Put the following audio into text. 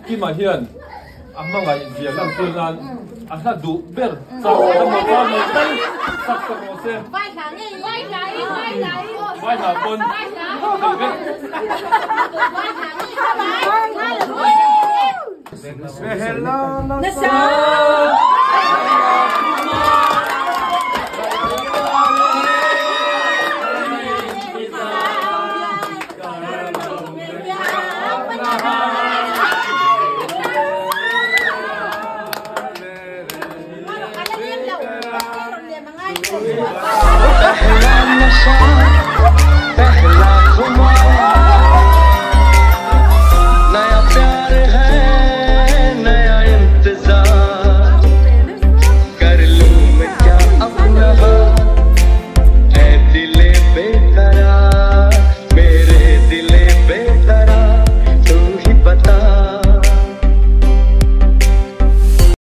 khi mà hiền mà ngày việc làm tôi là là đủ biết sao là một con một tay sắp cầm một xe vai thả con Pehla, Nasha.